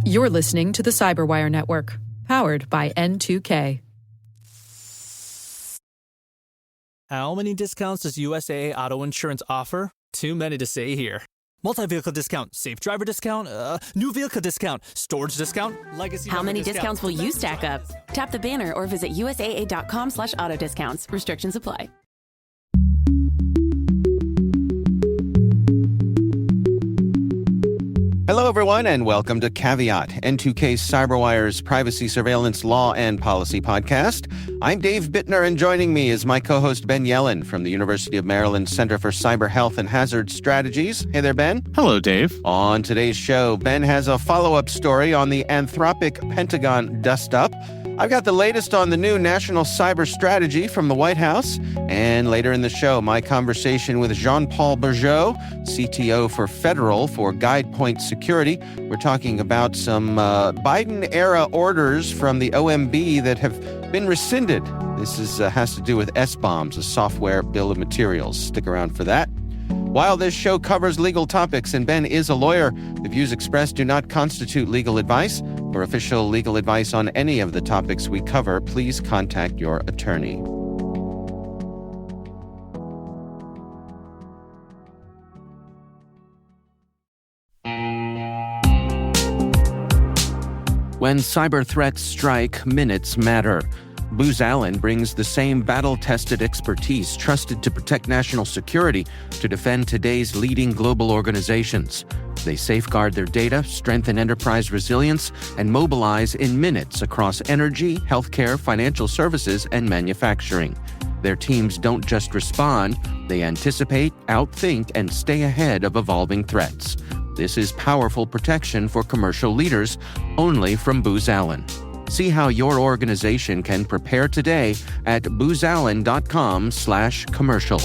You're listening to the Cyberwire Network, powered by N2K. How many discounts does USAA Auto Insurance offer? Too many to say here. Multi-vehicle discount, safe driver discount, new vehicle discount, storage discount, legacy. How many discounts will you stack up? Tap the banner or visit usaa.com/auto discounts. Restrictions apply. Hello, everyone, and welcome to Caveat, N2K's CyberWire's privacy surveillance law and policy podcast. I'm Dave Bittner, and joining me is my co-host Ben Yellen from the University of Maryland Center for Cyber Health and Hazard Strategies. Hey there, Ben. Hello, Dave. On today's show, Ben has a follow-up story on the Anthropic Pentagon dust-up. I've got the latest on the new national cyber strategy from the White House. And later in the show, my conversation with Jean-Paul Bourgeot, CTO for Federal for GuidePoint Security. We're talking about some Biden-era orders from the OMB that have been rescinded. This has to do with SBOMs, a software bill of materials. Stick around for that. While this show covers legal topics and Ben is a lawyer, the views expressed do not constitute legal advice. For official legal advice on any of the topics we cover, please contact your attorney. When cyber threats strike, minutes matter. Booz Allen brings the same battle-tested expertise trusted to protect national security to defend today's leading global organizations. They safeguard their data, strengthen enterprise resilience, and mobilize in minutes across energy, healthcare, financial services, and manufacturing. Their teams don't just respond, they anticipate, outthink, and stay ahead of evolving threats. This is powerful protection for commercial leaders, only from Booz Allen. See how your organization can prepare today at boozallen.com/commercial.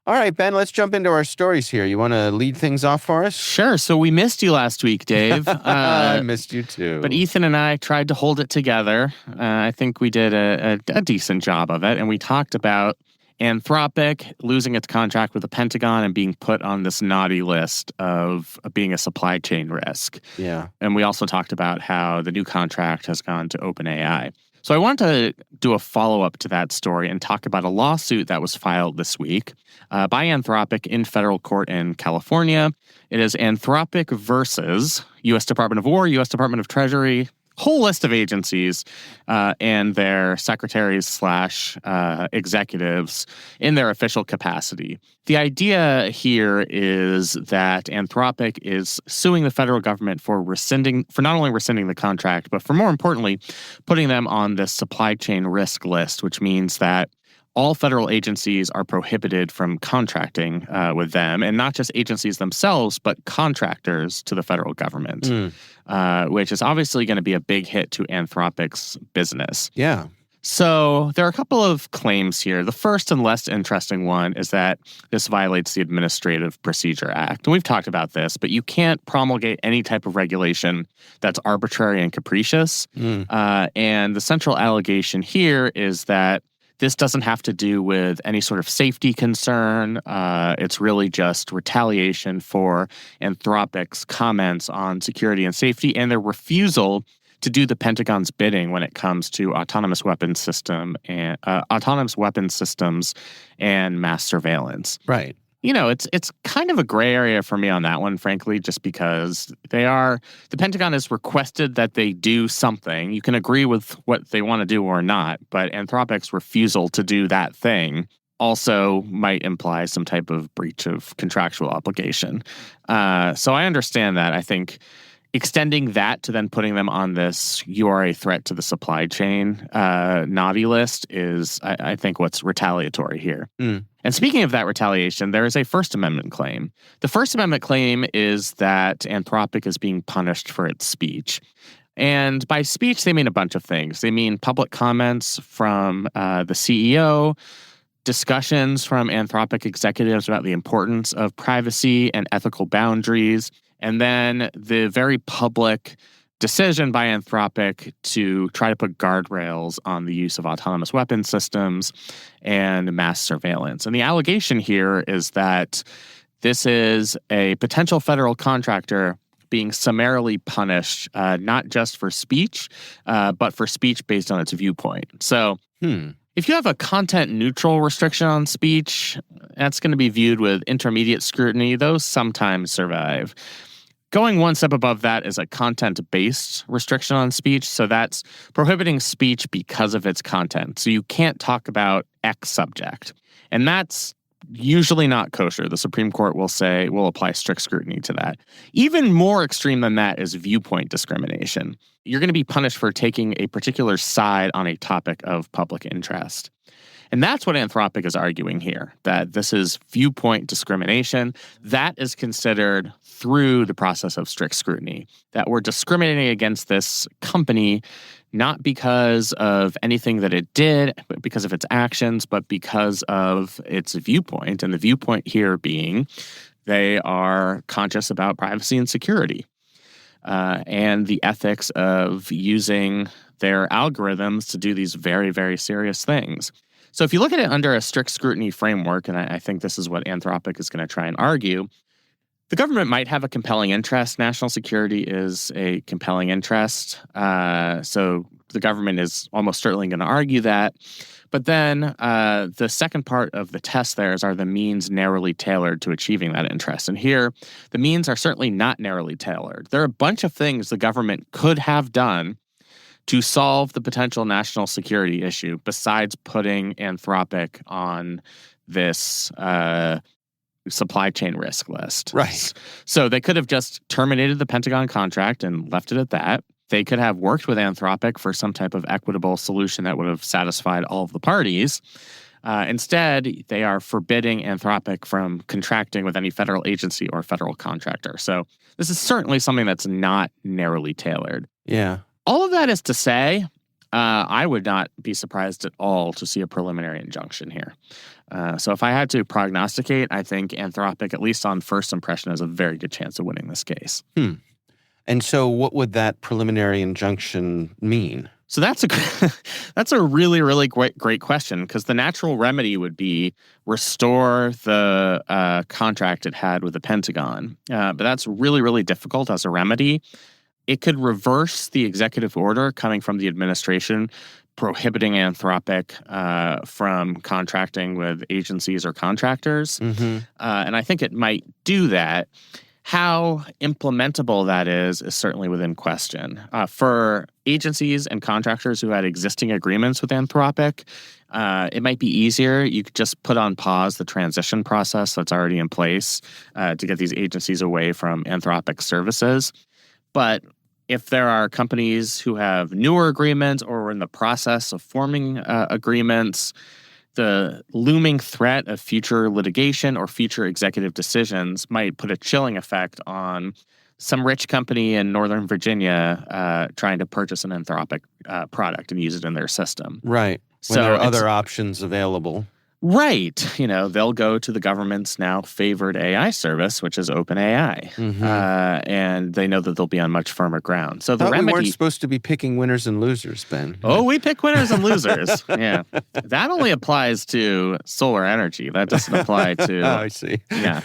All right, Ben, let's jump into our stories here. You want to lead things off for us? Sure. So we missed you last week, Dave. I missed you too. But Ethan and I tried to hold it together. I think we did a decent job of it. And we talked about Anthropic losing its contract with the Pentagon and being put on this naughty list of being a supply chain risk. Yeah. And we also talked about how the new contract has gone to OpenAI. So I wanted to do a follow-up to that story and talk about a lawsuit that was filed this week by Anthropic in federal court in California. It is Anthropic versus U.S. Department of War, U.S. Department of Treasury, whole list of agencies and their secretaries/executives in their official capacity. The idea here is that Anthropic is suing the federal government for not only rescinding the contract, but for more importantly, putting them on this supply chain risk list, which means that all federal agencies are prohibited from contracting with them, and not just agencies themselves, but contractors to the federal government, which is obviously going to be a big hit to Anthropic's business. Yeah. So there are a couple of claims here. The first and less interesting one is that this violates the Administrative Procedure Act. And we've talked about this, but you can't promulgate any type of regulation that's arbitrary and capricious. And the central allegation here is that this doesn't have to do with any sort of safety concern. It's really just retaliation for Anthropic's comments on security and safety and their refusal to do the Pentagon's bidding when it comes to autonomous weapons systems and mass surveillance. Right. You know, it's kind of a gray area for me on that one, frankly, just because the Pentagon has requested that they do something. You can agree with what they want to do or not, but Anthropic's refusal to do that thing also might imply some type of breach of contractual obligation. So I understand that. I think extending that to then putting them on this "you are a threat to the supply chain" naughty list is, I think, what's retaliatory here. And speaking of that retaliation, there is a First Amendment claim. The First Amendment claim is that Anthropic is being punished for its speech. And by speech, they mean a bunch of things. They mean public comments from the CEO, discussions from Anthropic executives about the importance of privacy and ethical boundaries, and then the very public decision by Anthropic to try to put guardrails on the use of autonomous weapon systems and mass surveillance. And the allegation here is that this is a potential federal contractor being summarily punished, not just for speech, but for speech based on its viewpoint. So if you have a content-neutral restriction on speech, that's going to be viewed with intermediate scrutiny. Those sometimes survive. Going one step above that is a content-based restriction on speech. So that's prohibiting speech because of its content. So you can't talk about X subject. And that's usually not kosher. The Supreme Court will apply strict scrutiny to that. Even more extreme than that is viewpoint discrimination. You're going to be punished for taking a particular side on a topic of public interest. And that's what Anthropic is arguing here, that this is viewpoint discrimination. That is considered through the process of strict scrutiny, that we're discriminating against this company not because of anything that it did, but because of its actions, but because of its viewpoint. And the viewpoint here being they are conscious about privacy and security and the ethics of using their algorithms to do these very, very serious things. So if you look at it under a strict scrutiny framework, and I think this is what Anthropic is going to try and argue, the government might have a compelling interest. National security is a compelling interest. So the government is almost certainly going to argue that. But then the second part of the test there is, are the means narrowly tailored to achieving that interest? And here, the means are certainly not narrowly tailored. There are a bunch of things the government could have done to solve the potential national security issue besides putting Anthropic on this supply chain risk list. Right. So they could have just terminated the Pentagon contract and left it at that. They could have worked with Anthropic for some type of equitable solution that would have satisfied all of the parties. Instead, they are forbidding Anthropic from contracting with any federal agency or federal contractor. So this is certainly something that's not narrowly tailored. Yeah. All of that is to say, I would not be surprised at all to see a preliminary injunction here. So if I had to prognosticate, I think Anthropic, at least on first impression, has a very good chance of winning this case. And so what would that preliminary injunction mean? So that's a really, really great question, because the natural remedy would be restore the contract it had with the Pentagon. But that's really, really difficult as a remedy. It could reverse the executive order coming from the administration prohibiting Anthropic from contracting with agencies or contractors. And I think it might do that. How implementable that is certainly within question. For agencies and contractors who had existing agreements with Anthropic, it might be easier. You could just put on pause the transition process that's already in place to get these agencies away from Anthropic services. But if there are companies who have newer agreements or are in the process of forming agreements, the looming threat of future litigation or future executive decisions might put a chilling effect on some rich company in Northern Virginia trying to purchase an Anthropic product and use it in their system. Right. When there are other options available. Right. They'll go to the government's now favored AI service, which is OpenAI. And they know that they'll be on much firmer ground. So the remedy... We weren't supposed to be picking winners and losers, Ben. Oh, we pick winners and losers. Yeah. That only applies to solar energy. That doesn't apply to... Oh, I see. Yeah.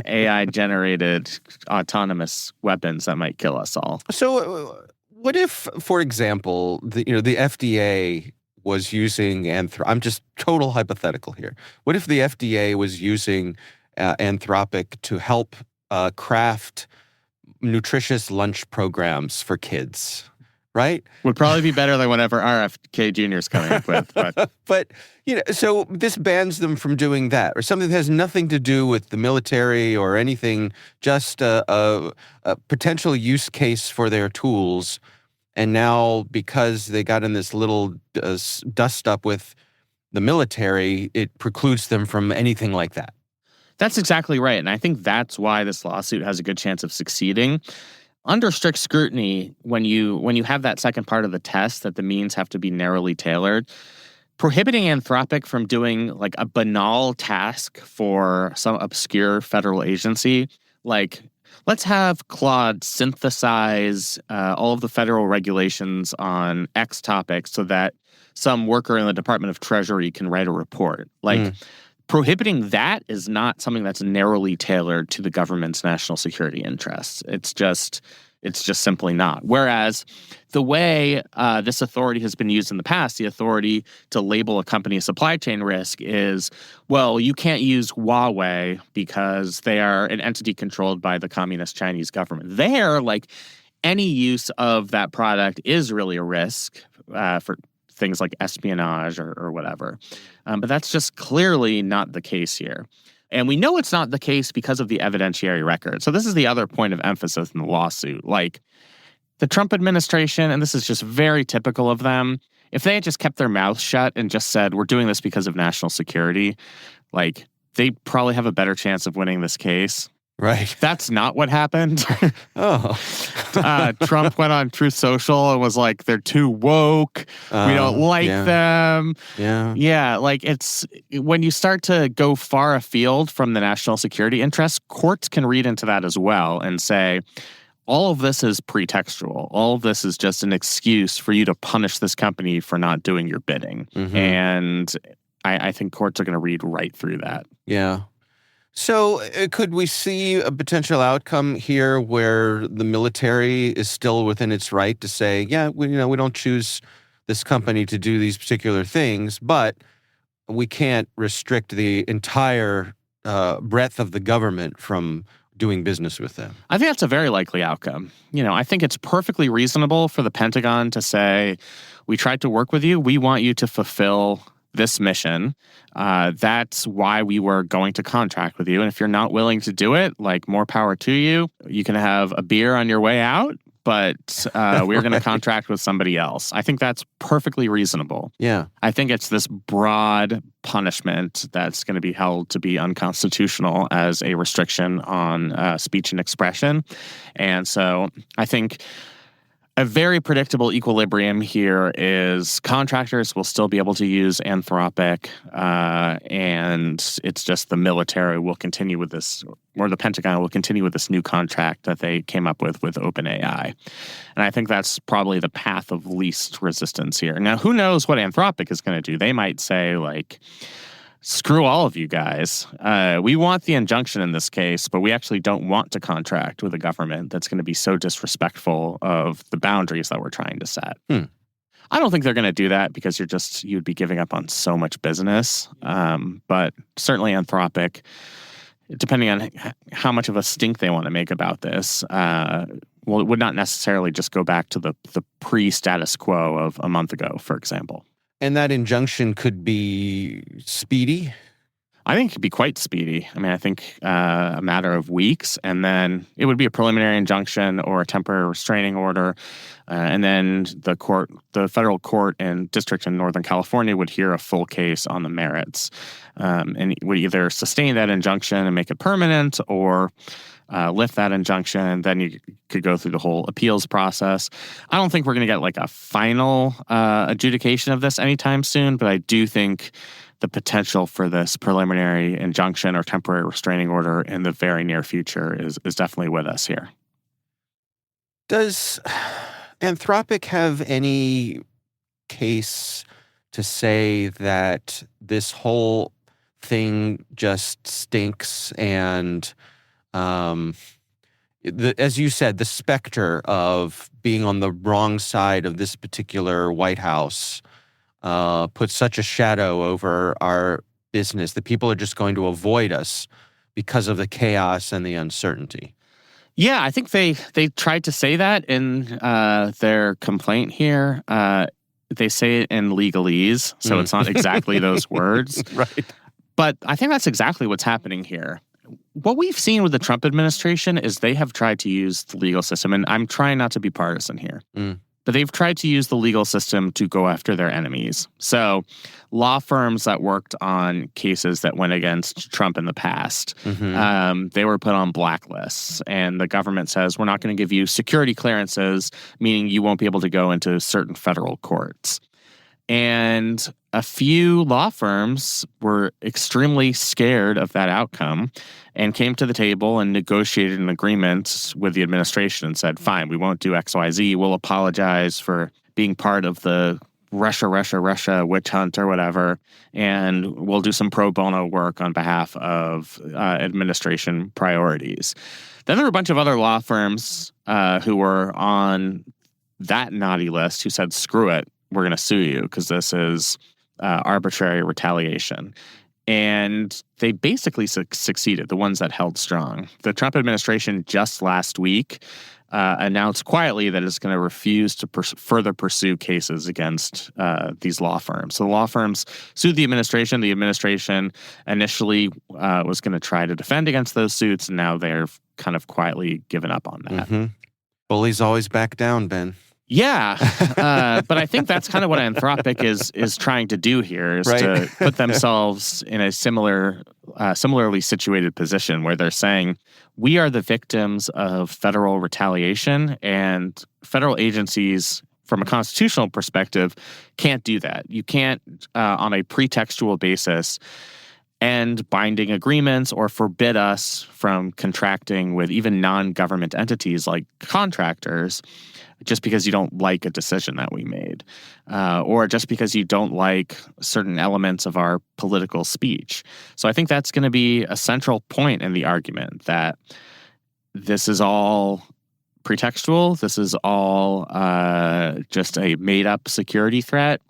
AI-generated autonomous weapons that might kill us all. So what if, for example, the FDA... was using I'm just total hypothetical here. What if the FDA was using Anthropic to help craft nutritious lunch programs for kids, right? Would probably be better than whatever RFK Jr. is coming up with. But so this bans them from doing that, or something that has nothing to do with the military or anything, just a potential use case for their tools. And now, because they got in this little dust-up with the military, it precludes them from anything like that. That's exactly right. And I think that's why this lawsuit has a good chance of succeeding. Under strict scrutiny, when you have that second part of the test, that the means have to be narrowly tailored, prohibiting Anthropic from doing like a banal task for some obscure federal agency, like let's have Claude synthesize all of the federal regulations on X topic so that some worker in the Department of Treasury can write a report. Prohibiting that is not something that's narrowly tailored to the government's national security interests. It's just simply not. Whereas the way this authority has been used in the past, the authority to label a company a supply chain risk is, well, you can't use Huawei because they are an entity controlled by the communist Chinese government. There, any use of that product is really a risk for things like espionage or whatever. But that's just clearly not the case here. And we know it's not the case because of the evidentiary record. So this is the other point of emphasis in the lawsuit. The Trump administration, and this is just very typical of them, if they had just kept their mouths shut and just said, we're doing this because of national security, they probably have a better chance of winning this case. Right. That's not what happened. Trump went on Truth Social and was like, they're too woke. We don't like them. Yeah. Yeah. It's when you start to go far afield from the national security interests, courts can read into that as well and say, all of this is pretextual. All of this is just an excuse for you to punish this company for not doing your bidding. Mm-hmm. And I think courts are going to read right through that. Yeah. So could we see a potential outcome here where the military is still within its right to say, yeah, we don't choose this company to do these particular things, but we can't restrict the entire breadth of the government from doing business with them? I think that's a very likely outcome. I think it's perfectly reasonable for the Pentagon to say, we tried to work with you. We want you to fulfill this mission. That's why we were going to contract with you. And if you're not willing to do it, more power to you. You can have a beer on your way out, but we're going to contract with somebody else. I think that's perfectly reasonable. Yeah. I think it's this broad punishment that's going to be held to be unconstitutional as a restriction on speech and expression. And so I think a very predictable equilibrium here is contractors will still be able to use Anthropic, and it's just the military will continue with this, or the Pentagon will continue with this new contract that they came up with OpenAI. And I think that's probably the path of least resistance here. Now, who knows what Anthropic is going to do? They might say, screw all of you guys. We want the injunction in this case, but we actually don't want to contract with a government that's going to be so disrespectful of the boundaries that we're trying to set. I don't think they're going to do that because you'd be giving up on so much business. But certainly Anthropic, depending on how much of a stink they want to make about this, it would not necessarily just go back to the pre-status quo of a month ago, for example. And that injunction could be speedy? I think it could be quite speedy. I think a matter of weeks, and then it would be a preliminary injunction or a temporary restraining order. And then the federal court and district in Northern California would hear a full case on the merits. And it would either sustain that injunction and make it permanent or lift that injunction. Then you could go through the whole appeals process. I don't think we're going to get a final adjudication of this anytime soon, but I do think the potential for this preliminary injunction or temporary restraining order in the very near future is definitely with us here. Does Anthropic have any case to say that this whole thing just stinks and as you said, the specter of being on the wrong side of this particular White House puts such a shadow over our business that people are just going to avoid us because of the chaos and the uncertainty? Yeah, I think they tried to say that in their complaint here. They say it in legalese, so it's not exactly those words. Right. But I think that's exactly what's happening here. What we've seen with the Trump administration is they have tried to use the legal system, and I'm trying not to be partisan here, but they've tried to use the legal system to go after their enemies. So law firms that worked on cases that went against Trump in the past, they were put on blacklists, and the government says, we're not going to give you security clearances, meaning you won't be able to go into certain federal courts. And a few law firms were extremely scared of that outcome and came to the table and negotiated an agreement with the administration and said, fine, we won't do XYZ. We'll apologize for being part of the Russia witch hunt or whatever, and we'll do some pro bono work on behalf of administration priorities. Then there were a bunch of other law firms who were on that naughty list who said, screw it, we're going to sue you because this is arbitrary retaliation. And they basically succeeded, the ones that held strong. The Trump administration just last week announced quietly that it's going to refuse to further pursue cases against these law firms. So the law firms sued the administration. The administration initially was going to try to defend against those suits, and now they're kind of quietly given up on that. Mm-hmm. Bullies always back down, Ben. Yeah, but I think that's kind of what Anthropic is trying to do here, is to put themselves in a similarly situated position where they're saying, we are the victims of federal retaliation, and federal agencies, from a constitutional perspective, can't do that. You can't, on a pretextual basis, end binding agreements or forbid us from contracting with even non-government entities like contractors just because you don't like a decision that we made, or just because you don't like certain elements of our political speech. So I think that's going to be a central point in the argument, that this is all pretextual, this is all just a made-up security threat,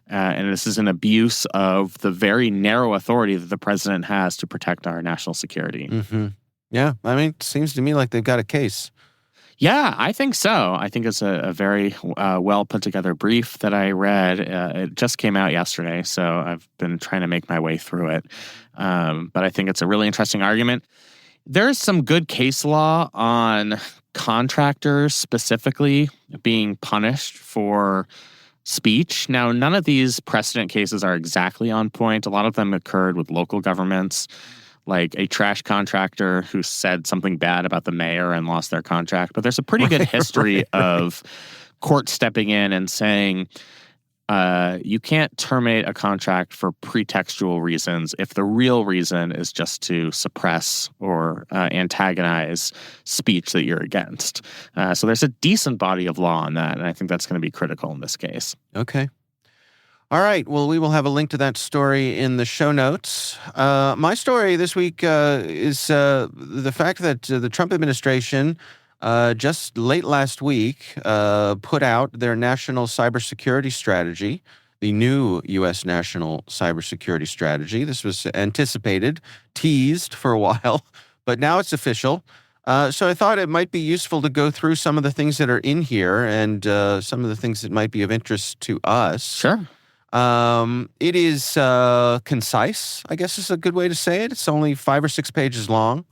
and this is an abuse of the very narrow authority that the president has to protect our national security. Mm-hmm. Yeah, I mean, it seems to me like they've got a case. Yeah, I think so. I think it's a very well put together brief that I read. It just came out yesterday, so I've been trying to make my way through it. But I think it's a really interesting argument. There's some good case law on contractors specifically being punished for speech. Now, none of these precedent cases are exactly on point. A lot of them occurred with local governments, like a trash contractor who said something bad about the mayor and lost their contract. But there's a pretty good history of court stepping in and saying, you can't terminate a contract for pretextual reasons if the real reason is just to suppress or antagonize speech that you're against. So there's a decent body of law on that, and I think that's going to be critical in this case. Okay. All right. Well, we will have a link to that story in the show notes. My story this week is the fact that the Trump administration just late last week put out their national cybersecurity strategy, the new U.S. national cybersecurity strategy. This was anticipated, teased for a while, but now it's official. So I thought it might be useful to go through some of the things that are in here and some of the things that might be of interest to us. Sure. It is concise, I guess is a good way to say it. It's only 5 or 6 pages long,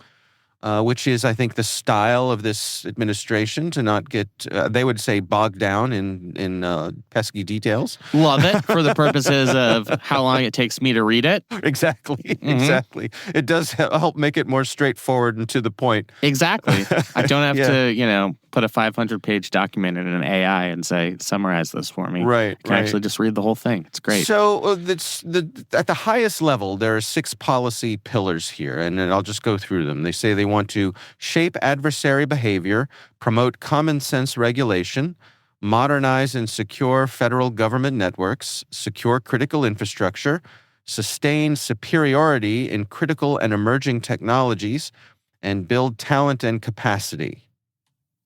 which is, I think, the style of this administration, to not get, they would say, bogged down in pesky details. Love it for the purposes of how long it takes me to read it. Exactly, exactly. It does help make it more straightforward and to the point. Exactly. I don't have to, put a 500-page document in an AI and say, summarize this for me. Right, I can actually just read the whole thing. It's great. So at the highest level, there are 6 policy pillars here, and I'll just go through them. They say they want to shape adversary behavior, promote common sense regulation, modernize and secure federal government networks, secure critical infrastructure, sustain superiority in critical and emerging technologies, and build talent and capacity.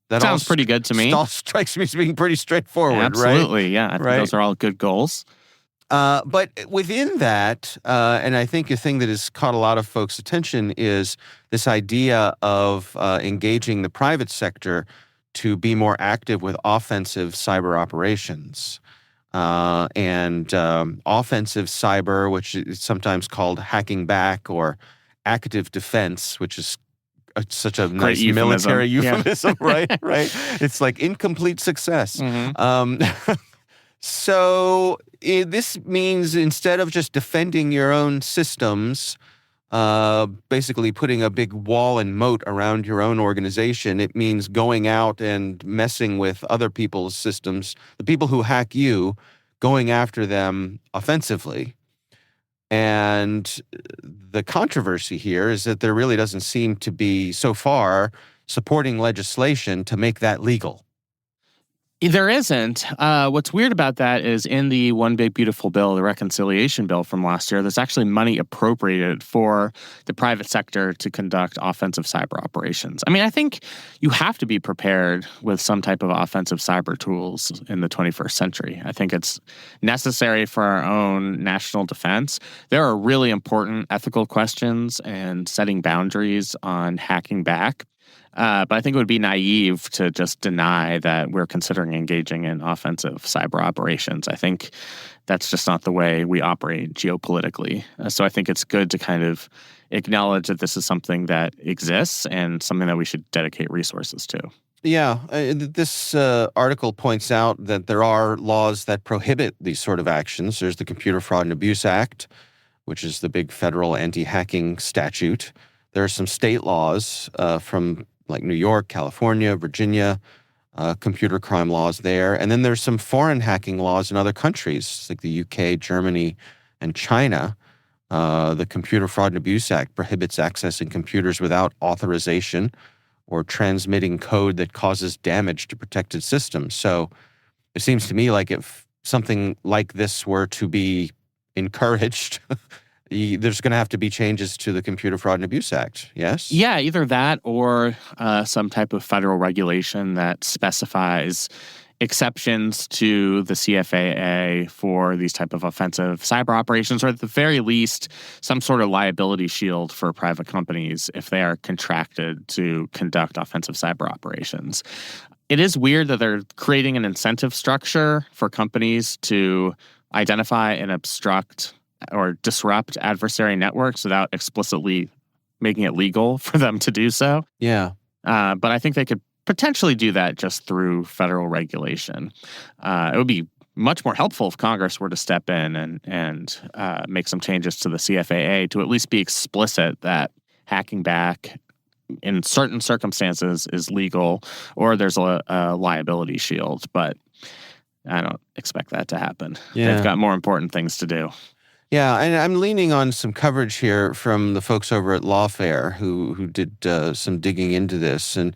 That sounds pretty good to me. All strikes me as being pretty straightforward, Absolutely, right? Yeah. I think those are all good goals. But within that, and I think a thing that has caught a lot of folks' attention is this idea of engaging the private sector to be more active with offensive cyber operations. And offensive cyber, which is sometimes called hacking back, or active defense, which is such a nice military euphemism, right? It's like incomplete success. So this means, instead of just defending your own systems, basically putting a big wall and moat around your own organization, it means going out and messing with other people's systems, the people who hack you, going after them offensively. And the controversy here is that there really doesn't seem to be, so far, supporting legislation to make that legal. There isn't. What's weird about that is in the One Big Beautiful Bill, the reconciliation bill from last year, there's actually money appropriated for the private sector to conduct offensive cyber operations. I mean, I think you have to be prepared with some type of offensive cyber tools in the 21st century. I think it's necessary for our own national defense. There are really important ethical questions and setting boundaries on hacking back. But I think it would be naive to just deny that we're considering engaging in offensive cyber operations. I think that's just not the way we operate geopolitically. So I think it's good to kind of acknowledge that this is something that exists and something that we should dedicate resources to. Yeah, this article points out that there are laws that prohibit these sort of actions. There's the Computer Fraud and Abuse Act, which is the big federal anti-hacking statute. There are some state laws from like New York, California, Virginia, computer crime laws there. And then there's some foreign hacking laws in other countries, like the UK, Germany, and China. The Computer Fraud and Abuse Act prohibits accessing computers without authorization or transmitting code that causes damage to protected systems. So it seems to me like if something like this were to be encouraged, there's going to have to be changes to the Computer Fraud and Abuse Act, yes? Yeah, either that or some type of federal regulation that specifies exceptions to the CFAA for these type of offensive cyber operations, or at the very least, some sort of liability shield for private companies if they are contracted to conduct offensive cyber operations. It is weird that they're creating an incentive structure for companies to identify and obstruct or disrupt adversary networks without explicitly making it legal for them to do so. Yeah. But I think they could potentially do that just through federal regulation. It would be much more helpful if Congress were to step in and make some changes to the CFAA to at least be explicit that hacking back in certain circumstances is legal or there's a liability shield. But I don't expect that to happen. Yeah. They've got more important things to do. Yeah, and I'm leaning on some coverage here from the folks over at Lawfare who did some digging into this. And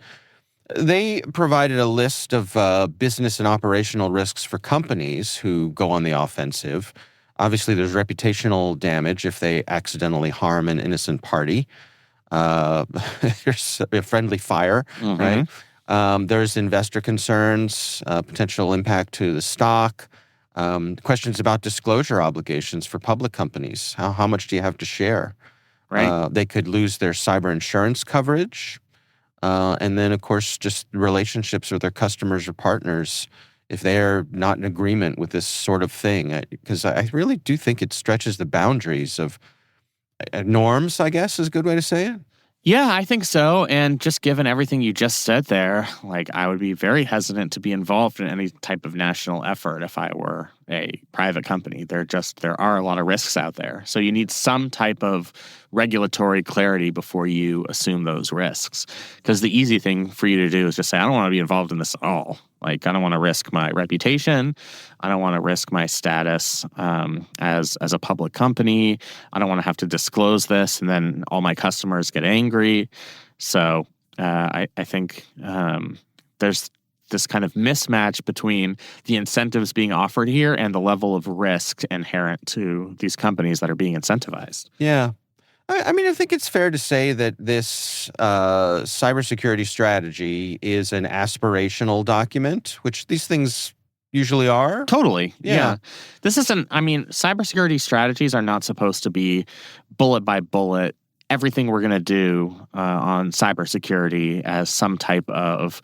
they provided a list of business and operational risks for companies who go on the offensive. Obviously, there's reputational damage if they accidentally harm an innocent party. There's a friendly fire, right? There's investor concerns, potential impact to the stock. Questions about disclosure obligations for public companies. How much do you have to share? Right. They could lose their cyber insurance coverage. And then, of course, just relationships with their customers or partners if they're not in agreement with this sort of thing. Because I really do think it stretches the boundaries of norms, I guess, is a good way to say it. Yeah, I think so. And just given everything you just said there, like I would be very hesitant to be involved in any type of national effort if I were a private company. There are a lot of risks out there. So you need some type of regulatory clarity before you assume those risks. Because the easy thing for you to do is just say, I don't want to be involved in this at all. Like, I don't want to risk my reputation. I don't want to risk my status as a public company. I don't want to have to disclose this and then all my customers get angry. So I think there's this kind of mismatch between the incentives being offered here and the level of risk inherent to these companies that are being incentivized. Yeah. I mean, I think it's fair to say that this cybersecurity strategy is an aspirational document, which these things usually are. Totally. Yeah. This isn't, I mean, cybersecurity strategies are not supposed to be bullet by bullet everything we're going to do on cybersecurity as some type of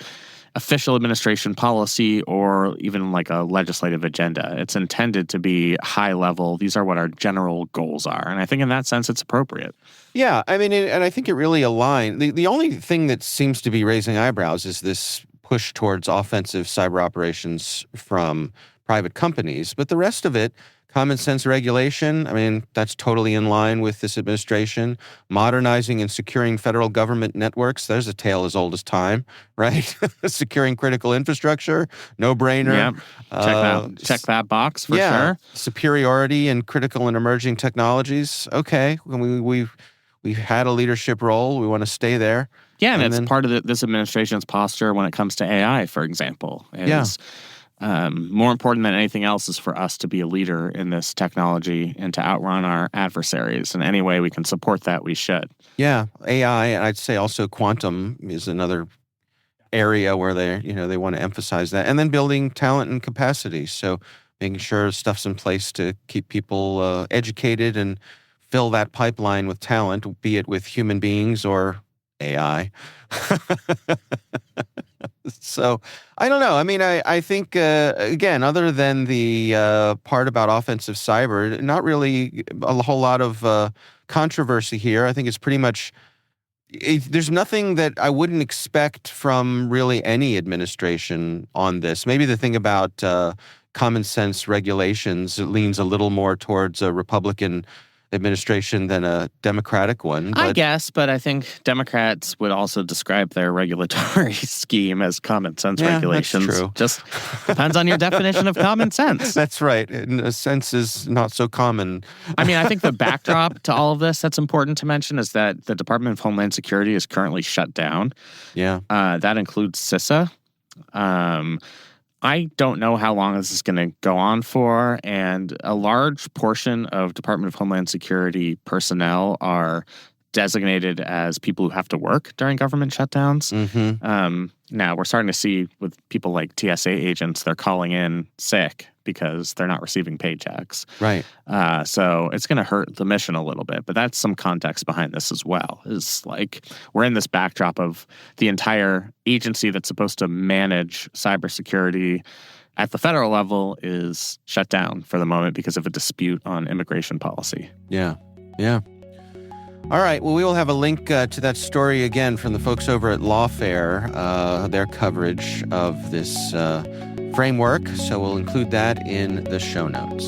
official administration policy or even like a legislative agenda. It's intended to be high level. These are what our general goals are. And I think in that sense, it's appropriate. Yeah. I mean, and I think it really aligns. The only thing that seems to be raising eyebrows is this push towards offensive cyber operations from private companies. But the rest of it Common sense regulation, I mean, that's totally in line with this administration. Modernizing and securing federal government networks, there's a tale as old as time, right? Securing critical infrastructure, no-brainer. Yep. Check that box for sure. Superiority in critical and emerging technologies. Okay, we've had a leadership role. We want to stay there. Yeah, and it's part of this administration's posture when it comes to AI, for example. More important than anything else is for us to be a leader in this technology and to outrun our adversaries. And any way we can support that, we should. Yeah, AI, and I'd say also quantum is another area where they want to emphasize that. And then building talent and capacity. So making sure stuff's in place to keep people educated and fill that pipeline with talent, be it with human beings or AI. So I don't know. I mean, I think, again, other than the part about offensive cyber, not really a whole lot of controversy here. I think it's pretty much, there's nothing that I wouldn't expect from really any administration on this. Maybe the thing about common sense regulations leans a little more towards a Republican administration than a Democratic one. I guess, but I think Democrats would also describe their regulatory scheme as common sense regulations. That's true. Just depends on your definition of common sense. That's right. In a sense is not so common. I mean, I think the backdrop to all of this that's important to mention is that the Department of Homeland Security is currently shut down. Yeah. That includes CISA. I don't know how long this is going to go on for, and a large portion of Department of Homeland Security personnel are designated as people who have to work during government shutdowns. Mm-hmm. Now, we're starting to see with people like TSA agents, they're calling in sick because they're not receiving paychecks. Right. So it's going to hurt the mission a little bit, but that's some context behind this as well. Is like we're in this backdrop of the entire agency that's supposed to manage cybersecurity at the federal level is shut down for the moment because of a dispute on immigration policy. Yeah. All right. Well, we will have a link to that story again from the folks over at Lawfare, their coverage of this framework. So we'll include that in the show notes.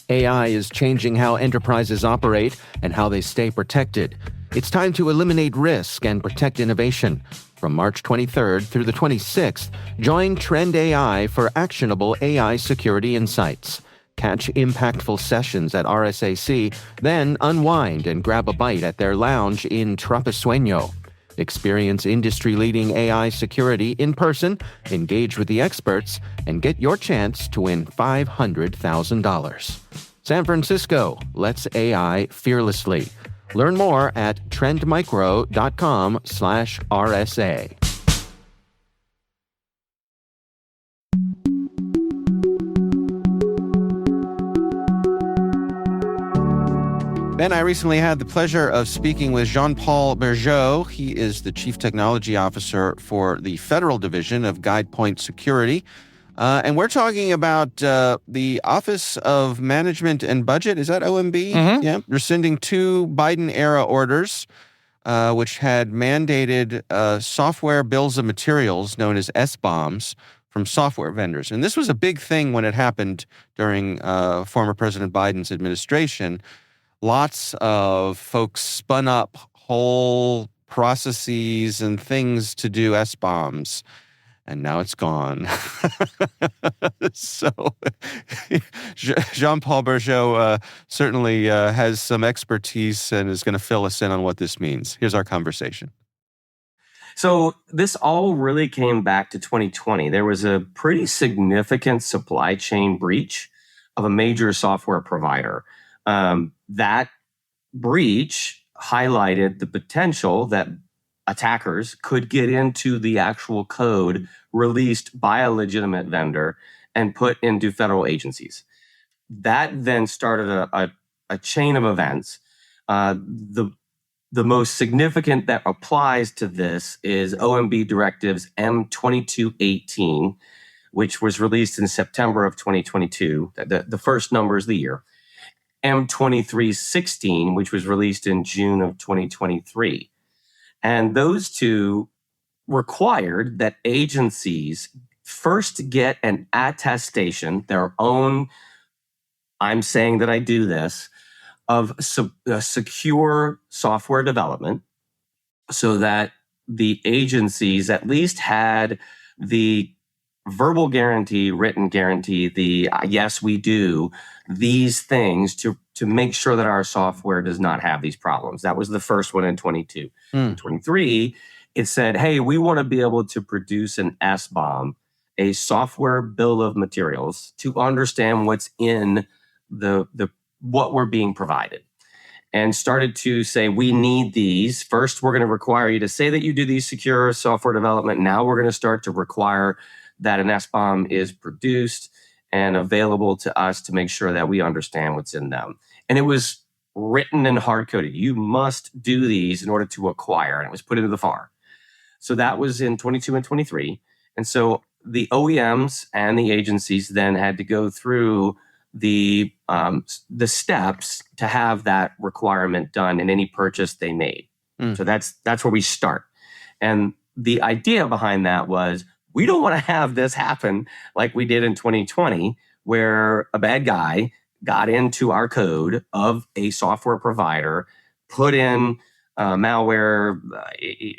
AI is changing how enterprises operate and how they stay protected. It's time to eliminate risk and protect innovation. From March 23rd through the 26th, join Trend AI for actionable AI security insights. Catch impactful sessions at RSAC, then unwind and grab a bite at their lounge in Trapesueño. Experience industry-leading AI security in person, engage with the experts, and get your chance to win $500,000. San Francisco, let's AI fearlessly. Learn more at trendmicro.com/RSA. Ben, I recently had the pleasure of speaking with Jean-Paul Bergeau. He is the Chief Technology Officer for the Federal Division of GuidePoint Security. And we're talking about the Office of Management and Budget. Is that OMB? Mm-hmm. Yeah. Rescinding 2 Biden-era orders, which had mandated software bills of materials known as SBOMs from software vendors. And this was a big thing when it happened during former President Biden's administration. Lots of folks spun up whole processes and things to do SBOMs. And now it's gone. So Jean-Paul Bergeau certainly has some expertise and is going to fill us in on what this means. Here's our conversation. So this all really came back to 2020. There was a pretty significant supply chain breach of a major software provider. That breach highlighted the potential that attackers could get into the actual code released by a legitimate vendor and put into federal agencies. That then started a chain of events. The most significant that applies to this is OMB Directives M2218, which was released in September of 2022, the first numbers of the year. M2316, which was released in June of 2023. And those two required that agencies first get an attestation, their own, I'm saying that I do this, of secure software development, so that the agencies at least had the verbal guarantee, written guarantee, the yes, we do these things to make sure that our software does not have these problems. That was the first one in 22. In 23, it said, hey, we want to be able to produce an SBOM, a software bill of materials, to understand what's in the what we're being provided. And started to say, we need these. First, we're going to require you to say that you do these secure software development. Now we're going to start to require that an SBOM is produced and available to us to make sure that we understand what's in them. And it was written and hard-coded. You must do these in order to acquire. And it was put into the FAR. So that was in 22 and 23. And so the OEMs and the agencies then had to go through the steps to have that requirement done in any purchase they made. So that's where we start. And the idea behind that was, we don't want to have this happen like we did in 2020, where a bad guy got into our code of a software provider, put in malware,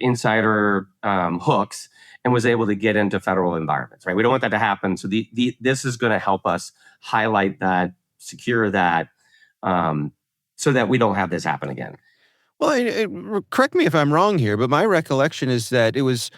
insider hooks, and was able to get into federal environments, right? We don't want that to happen. So this is going to help us highlight that, secure that, so that we don't have this happen again. Well, correct me if I'm wrong here, but my recollection is that it was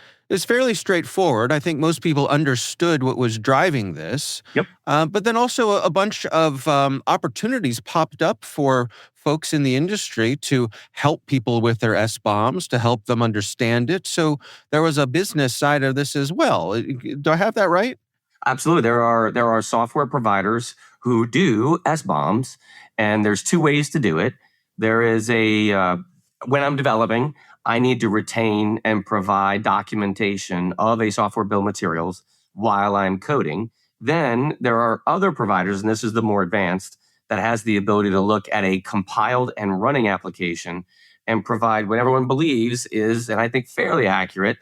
fairly straightforward. I think most people understood what was driving this. Yep. But then also a bunch of opportunities popped up for folks in the industry to help people with their SBOMs, to help them understand it. So there was a business side of this as well. Do I have that right? Absolutely. There are software providers who do SBOMs, and there's two ways to do it. There is when I'm developing, I need to retain and provide documentation of a software bill of materials while I'm coding. Then there are other providers, and this is the more advanced, that has the ability to look at a compiled and running application and provide what everyone believes is, and I think fairly accurate,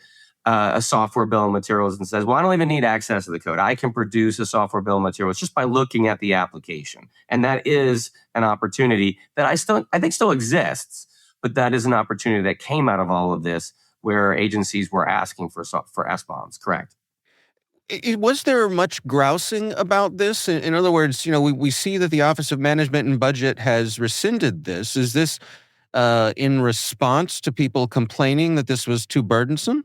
a software bill of materials, and says, well, I don't even need access to the code. I can produce a software bill of materials just by looking at the application. And that is an opportunity that I think still exists, but that is an opportunity that came out of all of this, where agencies were asking for SBOMs, correct? Was there much grousing about this? In other words, we see that the Office of Management and Budget has rescinded this. Is this in response to people complaining that this was too burdensome?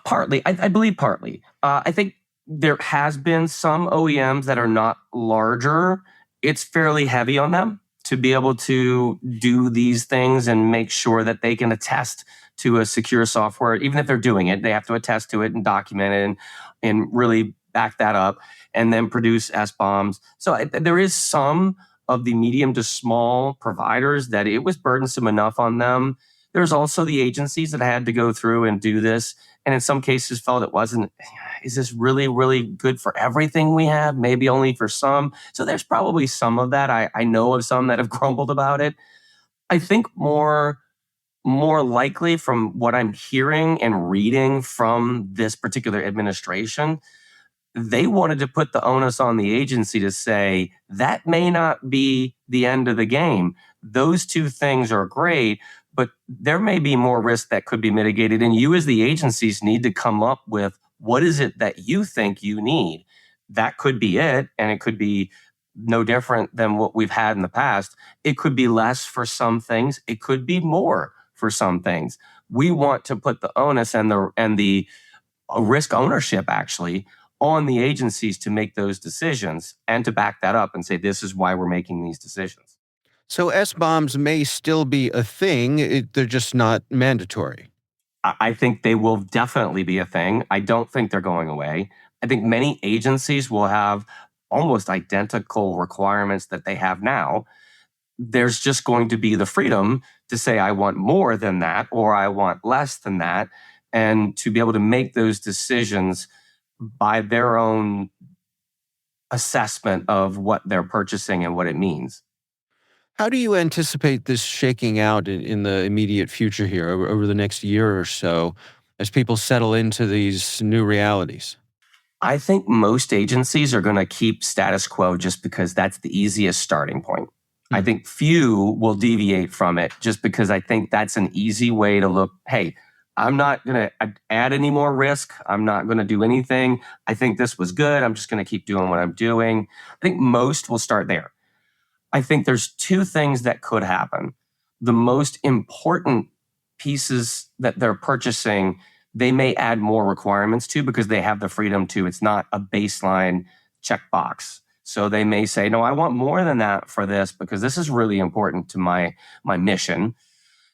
Partly. I believe partly. I think there has been some OEMs that are not larger. It's fairly heavy on them to be able to do these things and make sure that they can attest to a secure software. Even if they're doing it, they have to attest to it and document it and really back that up and then produce SBOMs. So there is some of the medium to small providers that it was burdensome enough on them. There's also the agencies that had to go through and do this, and in some cases felt it wasn't. Is this really, really good for everything we have? Maybe only for some. So there's probably some of that. I know of some that have grumbled about it. I think more likely, from what I'm hearing and reading from this particular administration, they wanted to put the onus on the agency to say, that may not be the end of the game. Those two things are great, but there may be more risk that could be mitigated. And you as the agencies need to come up with, what is it that you think you need? That could be it. And it could be no different than what we've had in the past. It could be less for some things. It could be more for some things. We want to put the onus and the risk ownership actually on the agencies to make those decisions and to back that up and say, this is why we're making these decisions. So SBOMs may still be a thing. They're just not mandatory. I think they will definitely be a thing. I don't think they're going away. I think many agencies will have almost identical requirements that they have now. There's just going to be the freedom to say, I want more than that, or I want less than that, and to be able to make those decisions by their own assessment of what they're purchasing and what it means. How do you anticipate this shaking out in the immediate future here over the next year or so as people settle into these new realities? I think most agencies are going to keep status quo just because that's the easiest starting point. I think few will deviate from it just because I think that's an easy way to look, hey, I'm not going to add any more risk. I'm not going to do anything. I think this was good. I'm just going to keep doing what I'm doing. I think most will start there. I think there's two things that could happen. The most important pieces that they're purchasing, they may add more requirements to because they have the freedom to. It's not a baseline checkbox. So they may say, no, I want more than that for this because this is really important to my mission.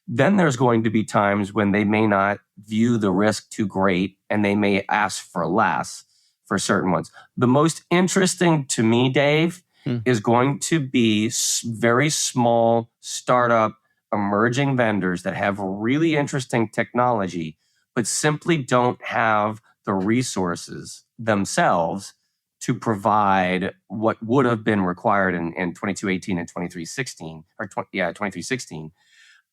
Then there's going to be times when they may not view the risk too great and they may ask for less for certain ones. The most interesting to me, Dave, is going to be very small startup emerging vendors that have really interesting technology, but simply don't have the resources themselves to provide what would have been required in 2218 and 2316, or 2316.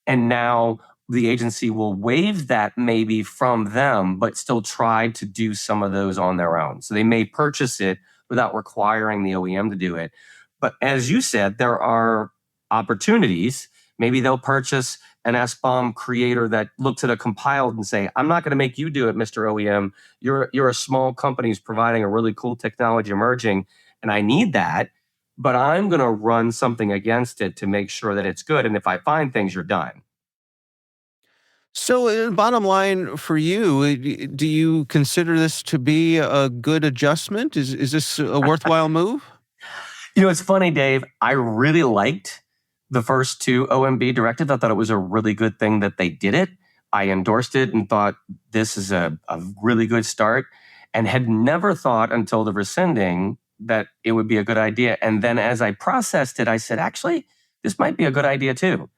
And now the agency will waive that maybe from them, but still try to do some of those on their own. So they may purchase it without requiring the OEM to do it. But as you said, there are opportunities. Maybe they'll purchase an SBOM creator that looks at a compiled and say, I'm not going to make you do it, Mr. OEM. You're a small company who's providing a really cool technology emerging, and I need that, but I'm going to run something against it to make sure that it's good. And if I find things, you're done. So, bottom line for you, do you consider this to be a good adjustment? Is this a worthwhile move? It's funny, Dave. I really liked the first two OMB directives. I thought it was a really good thing that they did it. I endorsed it and thought this is a really good start, and had never thought until the rescinding that it would be a good idea. And then as I processed it, I said, actually, this might be a good idea too.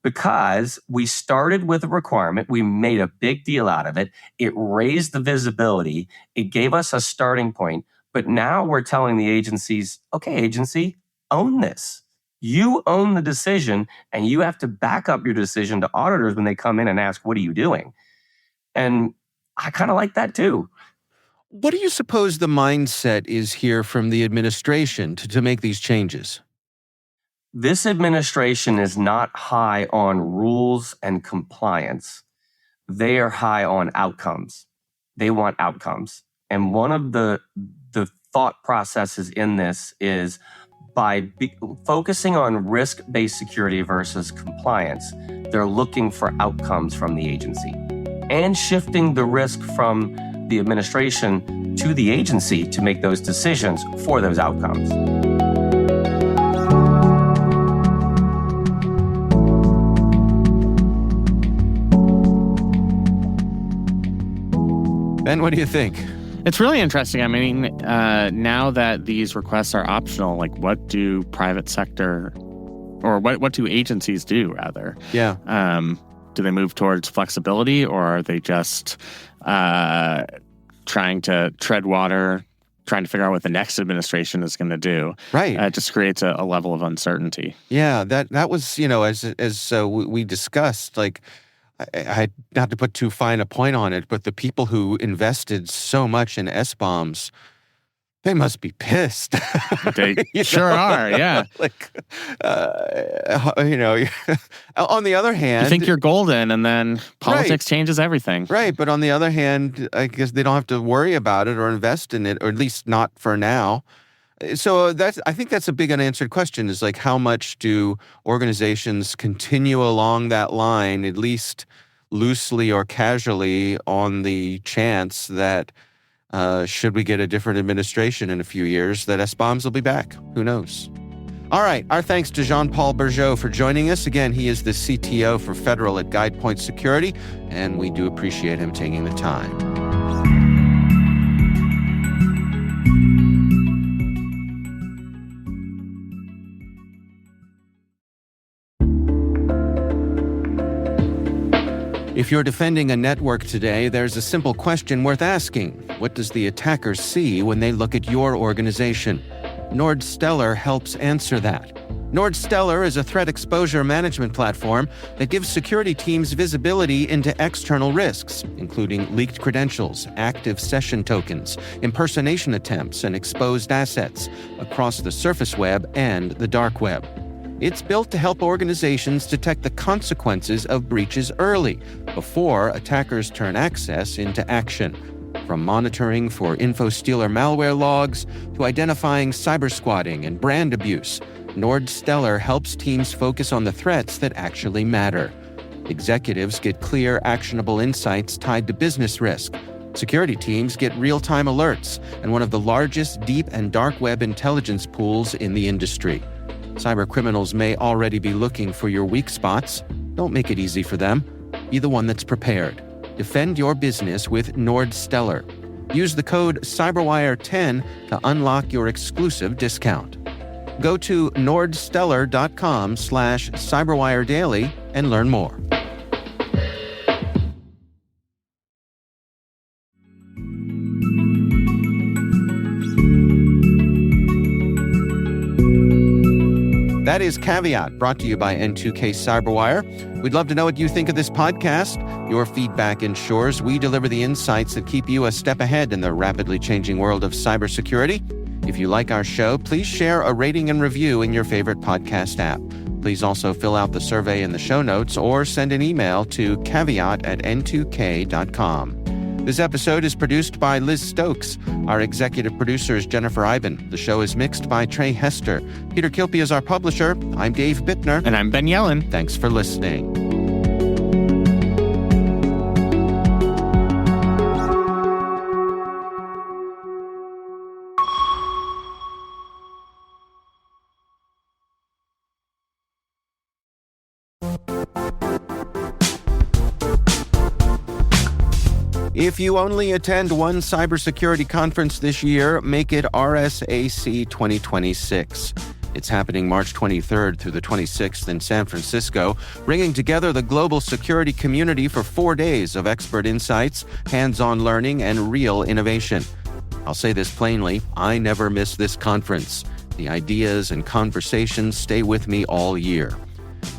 Because we started with a requirement, we made a big deal out of it. It raised the visibility. It gave us a starting point. But now we're telling the agencies, okay, agency, own this. You own the decision, and you have to back up your decision to auditors when they come in and ask, what are you doing? And I kind of like that too. What do you suppose the mindset is here from the administration to make these changes? This administration is not high on rules and compliance. They are high on outcomes. They want outcomes. And one of the thought processes in this is by focusing on risk-based security versus compliance, they're looking for outcomes from the agency and shifting the risk from the administration to the agency to make those decisions for those outcomes. Ben, what do you think? It's really interesting. I mean, now that these requests are optional, like what do private sector or what do agencies do, rather? Yeah. Do they move towards flexibility, or are they just trying to tread water, trying to figure out what the next administration is going to do? Right. It just creates a level of uncertainty. Yeah, that was, as we discussed, like, I not to put too fine a point on it, but the people who invested so much in SBOMs, they must be pissed. They sure are, yeah. On the other hand... You think you're golden, and then politics changes everything. Right, but on the other hand, I guess they don't have to worry about it or invest in it, or at least not for now. So I think that's a big unanswered question, is like, how much do organizations continue along that line, at least loosely or casually, on the chance that should we get a different administration in a few years, that SBOMs will be back? Who knows? All right, our thanks to Jean-Paul Bergeau for joining us. Again, he is the CTO for Federal at GuidePoint Security, and we do appreciate him taking the time. If you're defending a network today, there's a simple question worth asking. What does the attacker see when they look at your organization? Nord Stellar helps answer that. Nordstellar is a threat exposure management platform that gives security teams visibility into external risks, including leaked credentials, active session tokens, impersonation attempts, and exposed assets across the surface web and the dark web. It's built to help organizations detect the consequences of breaches early, before attackers turn access into action. From monitoring for info-stealer malware logs to identifying cybersquatting and brand abuse, Nordstellar helps teams focus on the threats that actually matter. Executives get clear, actionable insights tied to business risk. Security teams get real-time alerts and one of the largest deep and dark web intelligence pools in the industry. Cybercriminals may already be looking for your weak spots. Don't make it easy for them. Be the one that's prepared. Defend your business with Nordstellar. Use the code CyberWire10 to unlock your exclusive discount. Go to nordstellar.com/cyberwiredaily and learn more. That is Caveat, brought to you by N2K Cyberwire. We'd love to know what you think of this podcast. Your feedback ensures we deliver the insights that keep you a step ahead in the rapidly changing world of cybersecurity. If you like our show, please share a rating and review in your favorite podcast app. Please also fill out the survey in the show notes or send an email to caveat@n2k.com. This episode is produced by Liz Stokes. Our executive producer is Jennifer Iben. The show is mixed by Trey Hester. Peter Kilpie is our publisher. I'm Dave Bittner. And I'm Ben Yellen. Thanks for listening. If you only attend one cybersecurity conference this year, make it RSAC 2026. It's happening March 23rd through the 26th in San Francisco, bringing together the global security community for 4 days of expert insights, hands-on learning, and real innovation. I'll say this plainly, I never miss this conference. The ideas and conversations stay with me all year.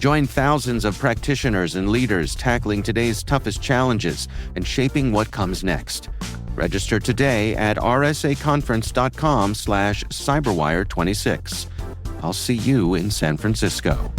Join thousands of practitioners and leaders tackling today's toughest challenges and shaping what comes next. Register today at rsaconference.com/cyberwire26. I'll see you in San Francisco.